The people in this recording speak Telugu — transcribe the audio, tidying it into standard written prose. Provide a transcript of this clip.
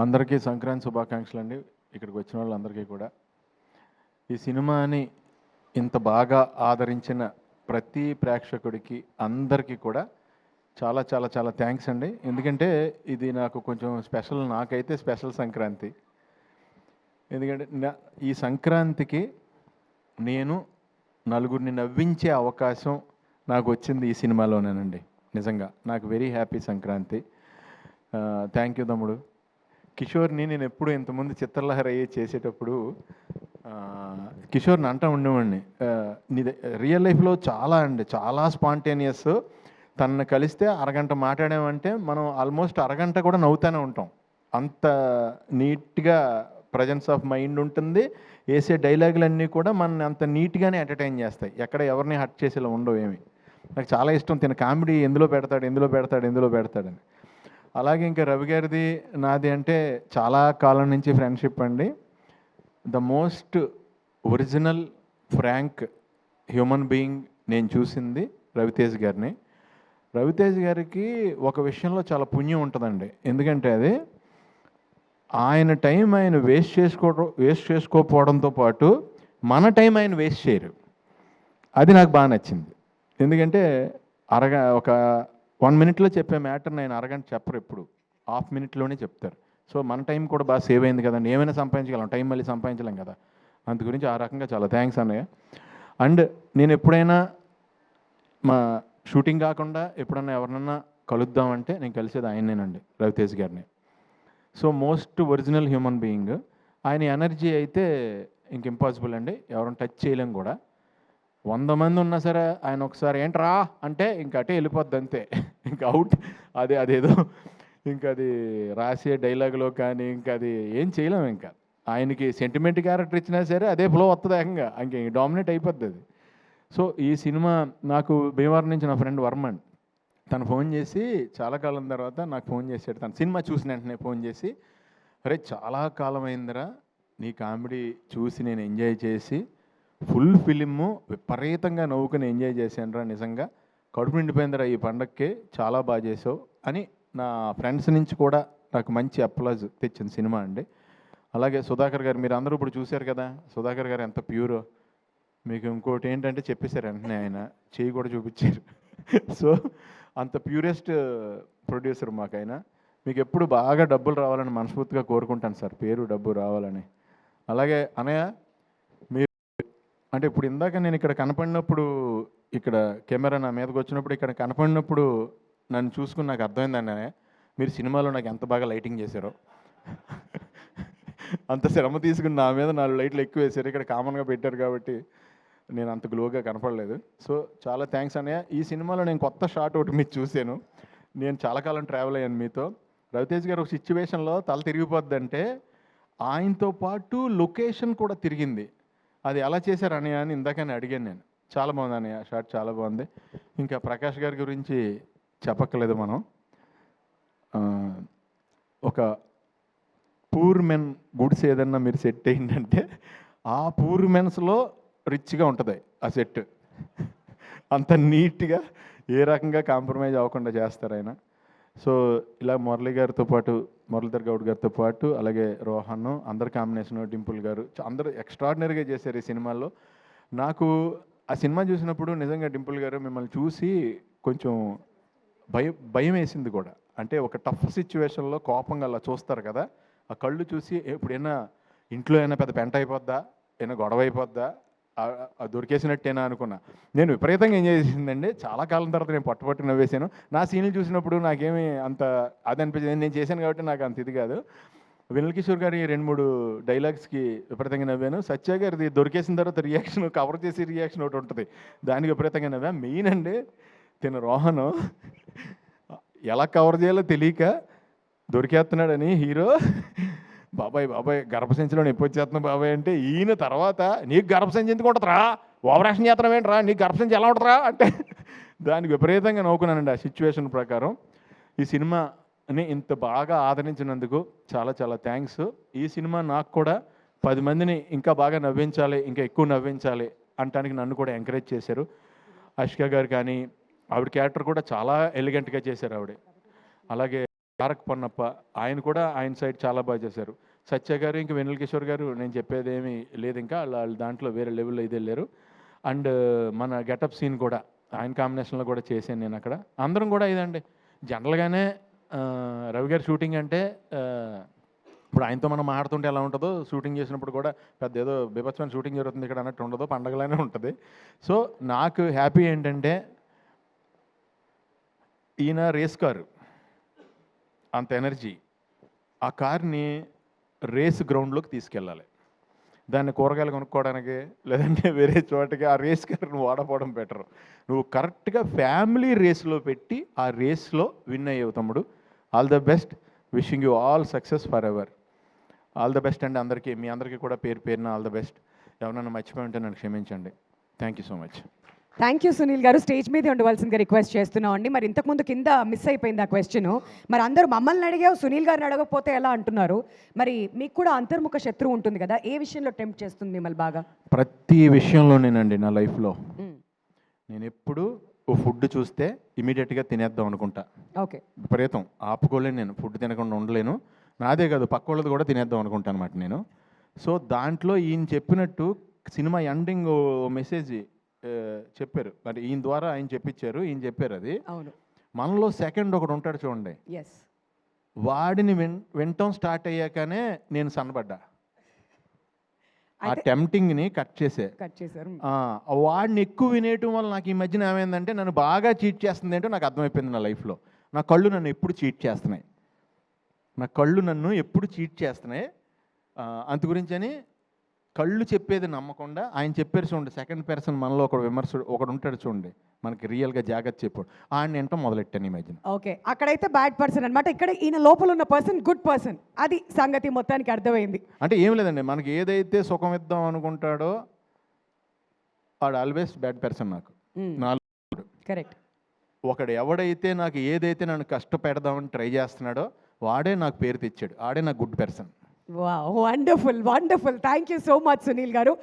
అందరికీ సంక్రాంతి శుభాకాంక్షలు అండి. ఇక్కడికి వచ్చిన వాళ్ళందరికీ కూడా. ఈ సినిమాని ఇంత బాగా ఆదరించిన ప్రతి ప్రేక్షకుడికి అందరికీ కూడా చాలా చాలా చాలా థ్యాంక్స్ అండి. ఎందుకంటే ఇది నాకు కొంచెం స్పెషల్, నాకైతే స్పెషల్ సంక్రాంతి. ఎందుకంటే ఈ సంక్రాంతికి నేను నలుగురిని నవ్వించే అవకాశం నాకు వచ్చింది ఈ సినిమాలోనేనండి. నిజంగా నాకు very happy Sankranti. Thank you తమ్ముడు. కిషోర్ని నేను ఎప్పుడు ఇంతకుముందు చిత్రలహరి చేసేటప్పుడు కిషోర్ని అంటూ ఉండేవాడిని, రియల్ లైఫ్లో చాలా స్పాంటేనియస్. తనను కలిస్తే అరగంట మాట్లాడామంటే మనం ఆల్మోస్ట్ అరగంట కూడా నవ్వుతూనే ఉంటాం. అంత నీట్గా ప్రజెన్స్ ఆఫ్ మైండ్ ఉంటుంది. వేసే డైలాగులన్నీ కూడా మన అంత నీట్గానే ఎంటర్టైన్ చేస్తాయి. ఎక్కడ ఎవరిని హర్ట్ చేసేలా ఉండవు ఏమి. నాకు చాలా ఇష్టం తిన కామెడీ ఎందులో పెడతాడని. అలాగే ఇంకా రవి గారిది నాది అంటే చాలా కాలం నుంచి ఫ్రెండ్షిప్ అండి. The most original frank human being నేను చూసింది రవితేజ్ గారిని. రవితేజ్ గారికి ఒక విషయంలో చాలా పుణ్యం ఉంటుందండి. ఎందుకంటే అది ఆయన టైం ఆయన వేస్ట్ చేసుకోకపోవడంతో పాటు మన టైం ఆయన వేస్ట్ చేయరు. అది నాకు బాగా నచ్చింది. ఎందుకంటే ఒక 1 minute చెప్పే మ్యాటర్ని ఆయన అరగంట చెప్పరు, ఎప్పుడు ½ minute చెప్తారు. సో మన టైం కూడా బాగా సేవ్ అయింది కదండి. ఏమైనా సంపాదించగలం, టైం మళ్ళీ సంపాదించలేం కదా. అందు గురించి ఆ రకంగా చాలా థ్యాంక్స్ అన్నయ్య. అండ్ నేను ఎప్పుడైనా మా షూటింగ్ కాకుండా ఎప్పుడన్నా ఎవరినన్నా కలుద్దామంటే నేను కలిసేది ఆయనేనండి, రవితేజ్ గారిని. So most original human being. ఆయన ఎనర్జీ అయితే ఇంక ఇంపాసిబుల్ అండి, ఎవరైనా టచ్ చేయలేం కూడా. 100 మంది ఉన్నా సరే ఆయన ఒకసారి ఏంట్రా అంటే ఇంక అటే వెళ్ళిపోద్ది అంతే. ఇంకా అవుట్. అదేదో ఇంకా అది రాసే డైలాగులో కానీ ఇంకా అది ఏం చేయలేము. ఇంకా ఆయనకి సెంటిమెంట్ క్యారెక్టర్ ఇచ్చినా సరే అదే ఫ్లో వస్తుంది ఏకంగా, ఇంక డామినేట్ అయిపోద్ది అది. సో ఈ సినిమా నాకు భీమవరం నుంచి నా ఫ్రెండ్ వర్మన్ తను ఫోన్ చేసి చాలా కాలం తర్వాత నాకు ఫోన్ చేశాడు. తను సినిమా చూసిన వెంటనే ఫోన్ చేసి, అరే చాలా కాలం అయిందిరా నీ కామెడీ చూసి నేను ఎంజాయ్ చేసి, ఫుల్ ఫిలిము విపరీతంగా నవ్వుకుని ఎంజాయ్ చేశానురా, నిజంగా కడుపు నిండిపోయిందిరా ఈ పండక్కి, చాలా బాగా చేసావు అని నా ఫ్రెండ్స్ నుంచి కూడా నాకు మంచి అప్లాజ్ తెచ్చిన సినిమా అండి. అలాగే సుధాకర్ గారు, మీరు అందరూ ఇప్పుడు చూశారు కదా సుధాకర్ గారు ఎంత ప్యూరో. మీకు ఇంకోటి ఏంటంటే చెప్పేశారు వెంటనే, ఆయన చేయి కూడా చూపించారు. సో అంత ప్యూరెస్ట్ ప్రొడ్యూసర్ మాకు ఆయన. మీకు ఎప్పుడు బాగా డబ్బులు రావాలని మనస్ఫూర్తిగా కోరుకుంటాను సార్, పేరు డబ్బు రావాలని. అలాగే అనయ్య, మీరు అంటే ఇప్పుడు ఇందాక నేను ఇక్కడ కనపడినప్పుడు, ఇక్కడ కెమెరా నా మీదకి వచ్చినప్పుడు ఇక్కడ కనపడినప్పుడు నన్ను చూసుకుని నాకు అర్థమైందండి అన్నయ్య, మీరు సినిమాలో నాకు ఎంత బాగా లైటింగ్ చేశారో. అంత శ్రమ తీసుకుని నా మీద 4 లైట్లు ఎక్కువ వేశారు. ఇక్కడ కామన్గా పెట్టారు కాబట్టి నేను అంత గ్లోగా కనపడలేదు. సో చాలా థ్యాంక్స్ అన్నయ్య. ఈ సినిమాలో నేను కొత్త షాట్ ఒకటి మీరు చూశాను. నేను చాలా కాలం ట్రావెల్ అయ్యాను మీతో. రవితేజ్ గారు ఒక సిచ్యువేషన్లో తల తిరిగిపోద్దంటే ఆయనతో పాటు లొకేషన్ కూడా తిరిగింది. అది ఎలా చేశారు అన్నయ్య అని ఇందాకనే అడిగాను నేను. చాలా బాగుంది అన్నయ్య, షాట్ చాలా బాగుంది. ఇంకా ప్రకాష్ గారి గురించి చెప్పక్కర్లేదు మనం. ఒక పూర్ మెన్ గుడ్స్ ఏదన్నా మీరు సెట్ అయిందంటే ఆ పూర్ మెన్స్లో రిచ్గా ఉంటుంది ఆ సెట్. అంత నీట్గా ఏ రకంగా కాంప్రమైజ్ అవ్వకుండా చేస్తారు ఆయన. సో ఇలా మురళీధర్ గౌడ్ గారితో పాటు అలాగే రోహన్, అందరి కాంబినేషన్, డింపుల్ గారు అందరూ ఎక్స్ట్రాడినరీగా చేశారు ఈ సినిమాలో. నాకు ఆ సినిమా చూసినప్పుడు నిజంగా డింపుల్ గారు మిమ్మల్ని చూసి కొంచెం భయం వేసింది కూడా. అంటే ఒక టఫ్ సిచ్యువేషన్లో కోపంగా అలా చూస్తారు కదా, ఆ కళ్ళు చూసి ఎప్పుడైనా ఇంట్లో అయినా పెద్ద పెంట అయిపోద్దా, ఏమైనా గొడవ అయిపోద్దా, దొరికేసినట్టేనా అనుకున్నా. నేను విపరీతంగా ఎంజాయ్ చేసిందండి. చాలా కాలం తర్వాత నేను పట్టుపట్టి నవ్వేశాను. నా సీన్లు చూసినప్పుడు నాకేమీ అంత అది అనిపించింది, నేను చేశాను కాబట్టి నాకు అంత ఇది కాదు. వినల్ కిషోర్ గారి 2-3 డైలాగ్స్కి విపరీతంగా నవ్వాను. సత్య గారిది దొరికేసిన తర్వాత రియాక్షన్, కవర్ చేసి రియాక్షన్ ఒకటి ఉంటుంది, దానికి విపరీతంగా నవ్వా. మెయిన్ అండి తిన రోహన్ ఎలా కవర్ చేయాలో తెలియక దొరికేస్తున్నాడని హీరో, బాబాయ్ గర్భసంచిలో నొప్పి వచ్చేస్తున్నావు బాబాయ్ అంటే, ఈయన తర్వాత నీకు గర్భసంచి ఎందుకు ఉంటుందిరా, ఓవరాక్షన్ చేస్తున్నావు ఏంట్రా, నీకు గర్భసంచి ఎలా ఉంటుందిరా అంటే దానికి విపరీతంగా నవ్వుకున్నానండి ఆ సిచ్యువేషన్ ప్రకారం. ఈ సినిమాని ఇంత బాగా ఆదరించినందుకు చాలా చాలా థ్యాంక్స్. ఈ సినిమా నాకు కూడా 10 మందిని ఇంకా బాగా నవ్వించాలి, ఇంకా ఎక్కువ నవ్వించాలి అంటానికి నన్ను కూడా ఎంకరేజ్ చేశారు. అష్క గారు కానీ, ఆవిడ క్యారెక్టర్ కూడా చాలా ఎలిగెంట్గా చేశారు ఆవిడ. అలాగే తారక్ పొన్నప్ప ఆయన కూడా ఆయన సైడ్ చాలా బాగా చేశారు. సత్య గారు ఇంకా వెన్నెల కిషోర్ గారు నేను చెప్పేది ఏమీ లేదు, ఇంకా వాళ్ళు దాంట్లో వేరే లెవెల్లో ఇది వెళ్ళారు. అండ్ మన గెటప్ సీన్ కూడా ఆయన కాంబినేషన్లో కూడా చేశాను నేను అక్కడ. అందరం కూడా ఇదండి జనరల్గానే రవి గారి షూటింగ్ అంటే ఇప్పుడు ఆయనతో మనం మాట్లాడుతుంటే ఎలా ఉంటుందో, షూటింగ్ చేసినప్పుడు కూడా పెద్ద ఏదో బీభత్సమైన షూటింగ్ జరుగుతుంది ఇక్కడ అన్నట్టు ఉండదు, పండగలానే ఉంటుంది. సో నాకు హ్యాపీ ఏంటంటే ఈయన రేస్ కారు అంత ఎనర్జీ, ఆ కార్ని రేస్ గ్రౌండ్లోకి తీసుకెళ్ళాలి. దాన్ని కూరగాయలు కొనుక్కోవడానికి లేదంటే వేరే చోటకి ఆ రేస్ కార్ని వాడపోవడం బెటరు. నువ్వు కరెక్ట్గా ఫ్యామిలీ రేస్లో పెట్టి ఆ రేస్లో విన్ అయ్యేవు తమ్ముడు. All the best, wishing you all success for ever. All the best అండి అందరికీ, మీ అందరికీ కూడా పేరు పేరున ఆల్ ద బెస్ట్. ఎవరైనా మర్చిపోయి ఉంటే నన్ను క్షమించండి. Thank you so much. Thank you Sunil గారు. స్టేజ్ మీద ఉండవలసిందిగా రిక్వెస్ట్ చేస్తున్నాం అండి. మరి ఇంతకుముందు కింద మిస్ అయిపోయింది ఆ క్వశ్చన్. మరి అందరూ మమ్మల్ని అడిగావు, సునీల్ గారిని అడగకపోతే ఎలా అంటున్నారు. మరి మీకు కూడా అంతర్ముఖ శత్రువు ఉంటుంది కదా, ఏ విషయంలో టెంప్ట్ చేస్తుంది మిమ్మల్ని బాగా? ప్రతి విషయంలోనేనండి నా లైఫ్లో. నేను ఎప్పుడు ఓ ఫుడ్ చూస్తే ఇమీడియట్గా తినేద్దాం అనుకుంటా. ఓకే, విపరీతం ఆపుకోలేను నేను, ఫుడ్ తినకుండా ఉండలేను. నాదే కాదు పక్క వాళ్ళది కూడా తినేద్దాం అనుకుంటాను అనమాట నేను. సో దాంట్లో ఈయన చెప్పినట్టు సినిమా ఎండింగ్ మెసేజ్ చెప్పారు, మరి ఈయన ద్వారా ఆయన చెప్పించారు, ఈయన చెప్పారు అది. అవును, మనలో సెకండ్ ఒకడు ఉంటాడు చూడండి, ఎస్, వాడిని వినటం స్టార్ట్ అయ్యాకనే నేను సన్నబడ్డా. ఆ టెంప్టింగ్ని కట్ చేశారు. వాడిని ఎక్కువ వినేయటం వల్ల నాకు ఈ మధ్యన ఏమైందంటే నన్ను బాగా చీట్ చేస్తుంది ఏంటో నాకు అర్థమైపోయింది నా లైఫ్లో. నా కళ్ళు నన్ను ఎప్పుడు చీట్ చేస్తున్నాయి, అందు గురించి అని కళ్ళు చెప్పేది నమ్మకుండా ఆయన చెప్పారు చూడండి, సెకండ్ పర్సన్ మనలో ఒకడు విమర్శుడు ఒకడు ఉంటాడు చూడండి, మనకి రియల్గా జాగ్రత్త చెప్పాడు, ఆయన ఏంటో మొదలెట్టాను ఈ మధ్యన. ఓకే, అక్కడైతే బ్యాడ్ పర్సన్ అనమాట, ఇక్కడ ఈయన లోపల ఉన్న పర్సన్ గుడ్ పర్సన్. అది సంగతి మొత్తానికి అర్థమైంది. అంటే ఏం లేదండి, మనకి ఏదైతే సుఖం ఇద్దాం అనుకుంటాడో వాడు ఆల్వేస్ బ్యాడ్ పర్సన్. నాకు కరెక్ట్. ఒకడు ఎవడైతే నాకు ఏదైతే నన్ను కష్టపెడదామని ట్రై చేస్తున్నాడో వాడే నాకు పేరు తెచ్చాడు, ఆడే నాకు good person. Wow, wonderful wonderful. Thank you so much Sunil గారు.